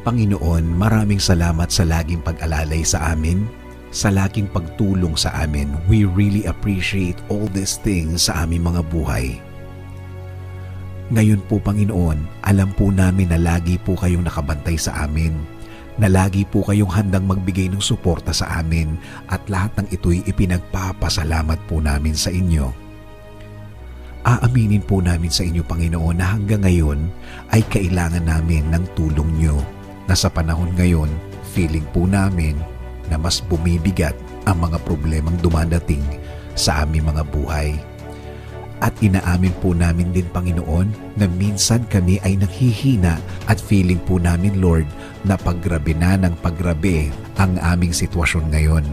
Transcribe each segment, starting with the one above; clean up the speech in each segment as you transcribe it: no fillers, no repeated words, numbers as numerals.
Panginoon, maraming salamat sa laging pag-alalay sa amin, sa laging pagtulong sa amin. We really appreciate all these things sa aming mga buhay. Ngayon po, Panginoon, alam po namin na lagi po kayong nakabantay sa amin, na lagi po kayong handang magbigay ng suporta sa amin, at lahat ng ito'y ipinagpapasalamat po namin sa inyo. Aaminin po namin sa inyo, Panginoon, na hanggang ngayon ay kailangan namin ng tulong nyo, na sa panahon ngayon, feeling po namin na mas bumibigat ang mga problemang dumadating sa aming mga buhay. At inaamin po namin din, Panginoon, na minsan kami ay naghihina at feeling po namin, Lord, na paggrabe na ng paggrabe ang aming sitwasyon ngayon,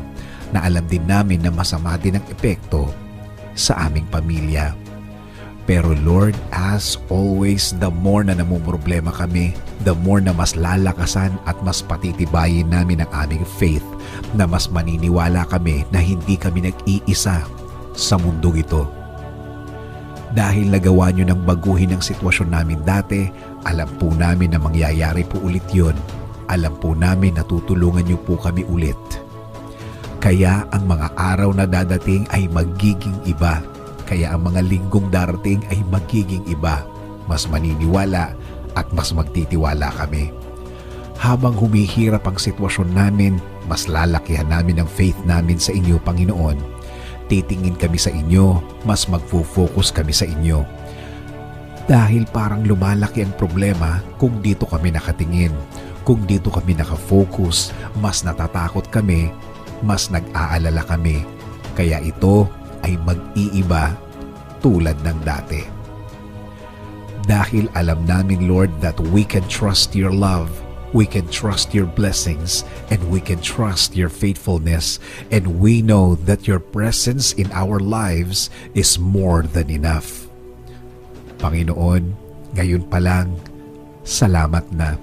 na alam din namin na masama din ang epekto sa aming pamilya. Pero Lord, as always, the more na namumroblema kami, the more na mas lalakasan at mas patitibayin namin ang aming faith, na mas maniniwala kami na hindi kami nag-iisa sa mundong ito. Dahil nagawa nyo ng baguhin ang sitwasyon namin dati, alam po namin na mangyayari po ulit yon. Alam po namin na tutulungan nyo po kami ulit. Kaya ang mga araw na dadating ay magiging iba. Kaya ang mga linggong darating ay magiging iba. Mas maniniwala at mas magtitiwala kami. Habang humihirap ang sitwasyon namin, mas lalakihan namin ang faith namin sa inyo, Panginoon. Titingin kami sa inyo, mas magfo-focus kami sa inyo. Dahil parang lumalaki ang problema kung dito kami nakatingin. Kung dito kami nakafocus, mas natatakot kami, mas nag-aalala kami. Kaya ito ay mag-iiba tulad ng dati. Dahil alam namin, Lord, that we can trust your love, we can trust your blessings, and we can trust your faithfulness, and we know that your presence in our lives is more than enough. Panginoon, ngayon pa lang, salamat na.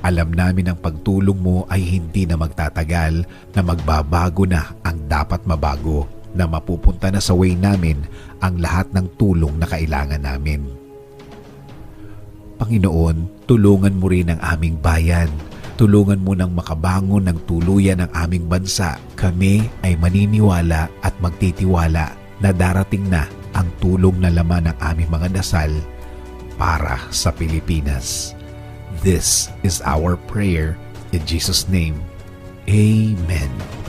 Alam namin ang pagtulong mo ay hindi na magtatagal, na magbabago na ang dapat mabago, na mapupunta na sa way namin ang lahat ng tulong na kailangan namin. Panginoon, tulungan mo rin ang aming bayan. Tulungan mo nang makabangon ng tuluyan ang aming bansa. Kami ay maniniwala at magtitiwala na darating na ang tulong na laman ng aming mga dasal para sa Pilipinas. This is our prayer in Jesus' name. Amen.